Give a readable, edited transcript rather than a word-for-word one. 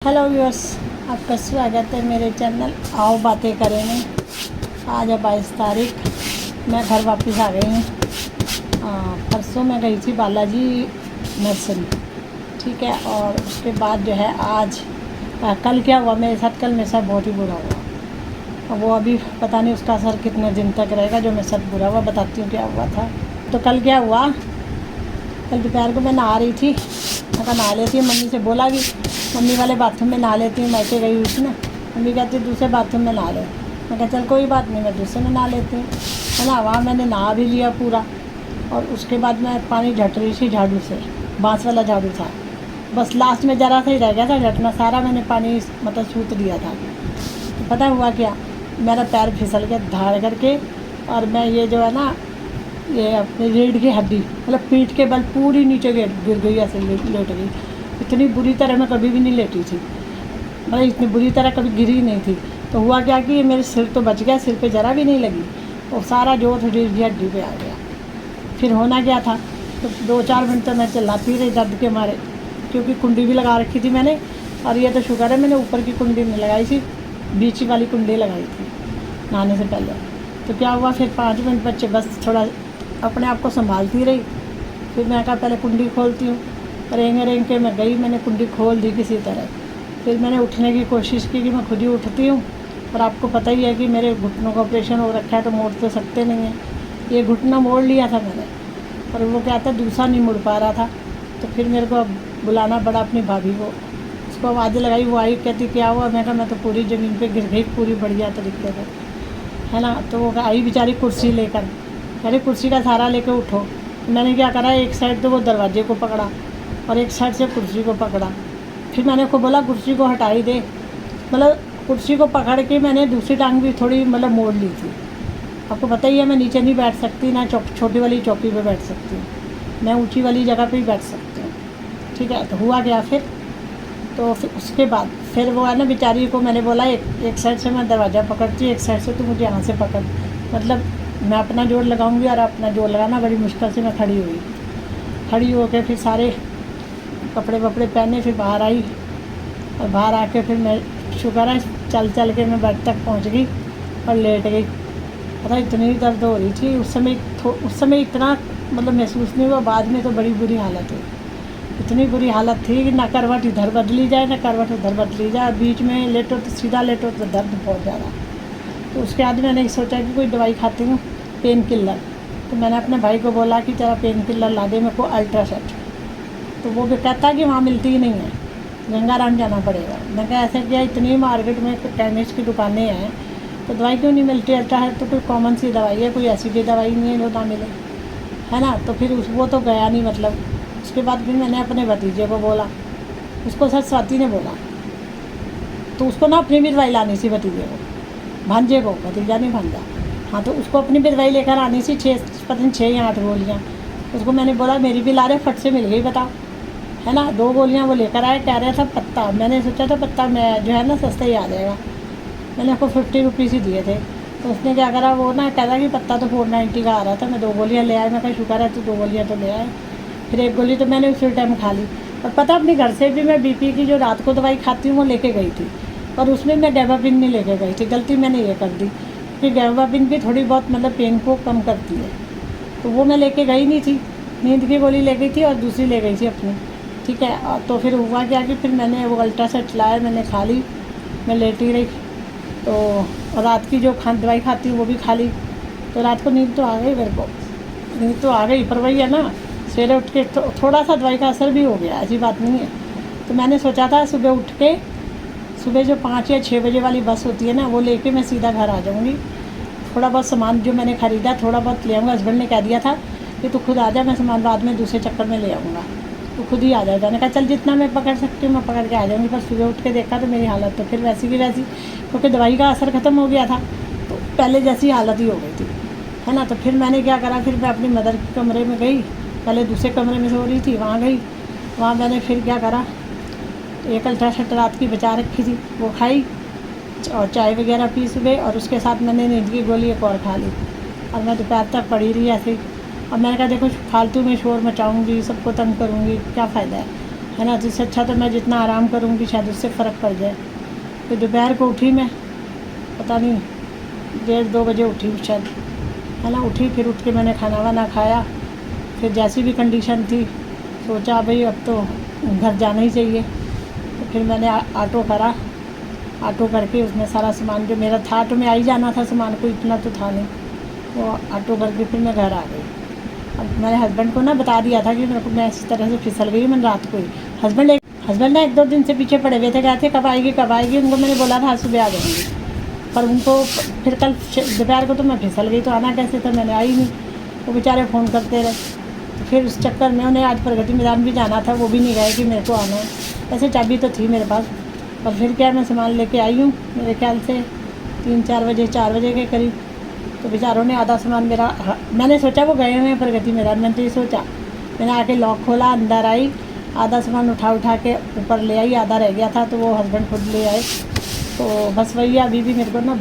Hello viewers, आपका स्वागत है मेरे चैनल आओ बातें करें में। आज है 22 तारीख। मैं घर वापस आ गई हूँ। परसों मैं गई थी बालाजी नर्सरी, ठीक है। और उसके बाद जो है आज कल क्या हुआ मेरे साथ, कल मेरे साथ बहुत ही बुरा हुआ। और वो अभी पता नहीं उसका असर कितने दिन तक रहेगा। जो मेरे साथ बुरा हुआ बताती हूँ क्या हुआ था। तो कल क्या हुआ, कल दोपहर को मैं नहा रही थी। मैं नहा लेती हूँ, मम्मी से बोला कि मम्मी वाले बाथरूम में नहा लेती हूँ। मायके गई हुई थी ना, मम्मी कहती दूसरे बाथरूम में नहा ले। मैं कहा चल कोई बात नहीं, मैं दूसरे में नहा लेती हूँ, है ना। वहाँ मैंने नहा भी लिया पूरा। और उसके बाद मैं पानी झट रही थी झाड़ू से, बाँस वाला झाड़ू था। बस लास्ट में ज़रा सा ही रह गया था झटना, सारा मैंने पानी मतलब सूत दिया था। तो पता हुआ क्या, मेरा पैर फिसल गया धाड़ करके। और मैं ये जो है ना, ये अपनी रीढ़ की हड्डी मतलब पीठ के बल पूरी नीचे गिर गई, ऐसे लेट गई। इतनी बुरी तरह मैं कभी भी नहीं लेटी थी, मतलब इतनी बुरी तरह कभी गिरी नहीं थी। तो हुआ क्या कि मेरे सिर तो बच गया, सिर पे ज़रा भी नहीं लगी और सारा जोर रीढ़ की हड्डी पे आ गया। फिर होना क्या था, तो 2-4 मिनट तो मैं चिल्लाती रही दर्द के मारे, क्योंकि कुंडी भी लगा रखी थी मैंने। और ये तो शुक्र है मैंने ऊपर की कुंडी नहीं लगाई थी, बीच वाली कुंडी लगाई थी नहाने से पहले। तो क्या हुआ, फिर 5 मिनट बच्चे बस थोड़ा अपने आप को संभालती रही। फिर मैं कहा पहले कुंडी खोलती हूँ। रेंग के मैं गई, मैंने कुंडी खोल दी किसी तरह। फिर मैंने उठने की कोशिश की कि मैं खुद ही उठती हूँ। और आपको पता ही है कि मेरे घुटनों का ऑपरेशन हो रखा है, तो मोड़ तो सकते नहीं हैं। ये घुटना मोड़ लिया था मैंने, और वो क्या था दूसरा नहीं मुड़ पा रहा था। तो फिर मेरे को बुलाना पड़ा अपनी भाभी को। उसको आवाज़ लगाई, वो आई, कहती क्या हुआ। मैं कहा मैं तो पूरी ज़मीन पे गिर गई पूरी बढ़िया तरीके से, है ना। तो वो आई बेचारी कुर्सी लेकर, कह रही कुर्सी का सहारा लेकर उठो। मैंने क्या करा, एक साइड तो वो दरवाजे को पकड़ा और एक साइड से कुर्सी को पकड़ा। फिर मैंने को बोला कुर्सी को हटाई दे, मतलब कुर्सी को पकड़ के मैंने दूसरी टांग भी थोड़ी मतलब मोड़ ली थी। आपको पता ही है मैं नीचे नहीं बैठ सकती, ना छोटी वाली चौकी पे बैठ सकती हूँ, मैं ऊंची वाली जगह पे ही बैठ सकती हूँ, ठीक है। तो हुआ क्या फिर, तो फिर उसके बाद फिर वो है ना बेचारी को मैंने बोला एक साइड से मैं दरवाज़ा पकड़ती हूँ, एक साइड से तो मुझे यहाँ से पकड़, मतलब मैं अपना जोर लगाऊंगी और अपना जोर लगाना। बड़ी मुश्किल से मैं खड़ी होकर फिर सारे कपड़े वपड़े पहने, फिर बाहर आई। और बाहर आके फिर मैं शुक्र है चल के मैं बेड तक पहुंच गई और लेट गई। पता इतनी दर्द हो रही थी उस समय इतना मतलब महसूस नहीं हुआ, बाद में तो बड़ी बुरी हालत हुई। इतनी बुरी हालत थी कि ना करवट इधर बदली जाए ना करवट उधर बदली जाए, बीच में लेटो तो सीधा लेटो तो दर्द बहुत ज़्यादा। तो उसके बाद मैंने सोचा कि कोई दवाई खाती हूँ पेन किलर। तो मैंने अपने भाई को बोला कि तेरा पेन किलर ला दे मेरे को अल्ट्रासेट। तो वो भी कहता कि वहाँ मिलती ही नहीं है, गंगाराम जाना पड़ेगा। मैं कहा ऐसे क्या, इतनी मार्केट में केमिस्ट की दुकानें हैं तो दवाई क्यों नहीं मिलती। अल्ट्रासेट तो कोई कॉमन सी दवाई है, कोई ऐसी भी दवाई नहीं है जो ना मिले, है ना। तो फिर वो तो गया नहीं मतलब। उसके बाद फिर मैंने अपने भतीजे को बोला, उसको सच स्वाति ने बोला, तो उसको ना अपनी भी दवाई लानी थी भतीजे को, भांजे को, भतीजा नहीं भांजा। हाँ, तो उसको अपनी भी दवाई लेकर आनी थी, 6 या 8 गोलियाँ। उसको मैंने बोला मेरी भी ला रहे, फट से मिल गई बताओ, है ना। 2 गोलियाँ वो लेकर आए, कह रहा था पत्ता। मैंने सोचा था पत्ता मैं जो है ना सस्ता ही आ जाएगा, मैंने उसको 50 रुपीज़ ही दिए थे। तो उसने क्या करा, वो ना कह रहा कि पत्ता तो 490 का आ रहा था। मैं 2 गोलियाँ ले आया, मैं कहा शुक्र है तो 2 गोलियाँ तो ले आए। फिर 1 गोली तो मैंने उसी टाइम खा ली। और पता अपने घर से भी मैं बीपी की जो रात को दवाई खाती हूँ वो लेके गई थी, और उसमें मैं गैबापिन नहीं लेके गई थी। गलती मैंने ये कर दी कि गैबापिन भी थोड़ी बहुत मतलब पेन को कम करती है, तो वो मैं लेके गई नहीं थी। नींद की गोली ले गई थी और दूसरी ले गई थी अपनी, ठीक है। तो फिर हुआ क्या कि फिर मैंने वो अल्ट्रासेट लाया, मैंने खा ली, मैं लेटी रही। तो रात की जो दवाई खाती हूँ वो भी खा ली। तो रात को नींद तो आ गई मेरे को, नींद तो आ गई, पर वही है ना सवेरे उठ के थोड़ा सा दवाई का असर भी हो गया, ऐसी बात नहीं है। तो मैंने सोचा था सुबह उठ के, सुबह जो 5 या 6 बजे वाली बस होती है ना, वो लेके मैं सीधा घर आ जाऊँगी। थोड़ा बहुत सामान जो मैंने ख़रीदा थोड़ा बहुत ले आऊँगा। हस्बैंड ने कह दिया था कि तू खुद आ जा, मैं सामान बाद में दूसरे चक्कर में ले आऊँगा, तो खुद ही आ जाएगा। मैंने कहा चल जितना मैं पकड़ सकती हूँ मैं पकड़ के आ जाऊँगी। पर सुबह उठ के देखा तो मेरी हालत तो फिर वैसी की वैसी, क्योंकि दवाई का असर ख़त्म हो गया था, तो पहले जैसी हालत ही हो गई थी, है ना। तो फिर मैंने क्या करा, फिर मैं अपनी मदर के कमरे में गई, पहले दूसरे कमरे में सो रही थी, वहाँ गई। वहाँ मैंने फिर क्या करा, एक अल्ट्रासेट रात की बचा रखी थी वो खाई और चाय वगैरह पी सुबह, और उसके साथ मैंने नींद की गोली एक और खा ली। और मैं दोपहर तक पड़ी रही ऐसे ही। और मैंने कहा देखो फालतू में शोर मचाऊंगी, सबको तंग करूंगी, क्या फ़ायदा है ना। जिससे अच्छा तो मैं जितना आराम करूँगी शायद उससे फ़र्क पड़ जाए। फिर दोपहर को उठी मैं, पता नहीं 1:30-2 बजे उठी शायद, है ना। उठी, फिर उठ के मैंने खाना वाना खाया। फिर जैसी भी कंडीशन थी सोचा भाई अब तो घर जाना ही चाहिए। तो फिर मैंने ऑटो करा। ऑटो करके उसमें सारा सामान जो मेरा था, ऑटो में आ ही जाना था सामान, कोई इतना तो था नहीं। वो ऑटो करके फिर मैं घर आ गई। अब मेरे हस्बैंड को ना बता दिया था कि मेरे को मैं इस तरह से फिसल गई। मैंने रात को ही हस्बैंड ना 1-2 दिन से पीछे पड़े हुए थे, कहते कब आएगी। उनको मैंने बोला था सुबह आ जाऊँगी, पर उनको फिर कल दोपहर को तो मैं फिसल गई, तो आना कैसे था, मैंने आई नहीं। वो बेचारे फ़ोन करते रहे, तो फिर उस चक्कर में उन्हें आज प्रगति मैदान भी जाना था, वो भी नहीं गए कि मेरे को आना है। वैसे चाबी तो थी मेरे पास। और फिर क्या, मैं सामान लेके आई हूँ मेरे ख्याल से 3-4 बजे, 4 बजे के करीब। तो बेचारों ने आधा सामान मेरा, मैंने सोचा वो गए हुए हैं प्रगति मैदान, मैंने तो ये सोचा। मैंने आके लॉक खोला, अंदर आई, आधा सामान उठा के ऊपर ले आई, आधा रह गया था तो वो हस्बैंड खुद ले आए। तो बस वही, अभी भी मेरे को ना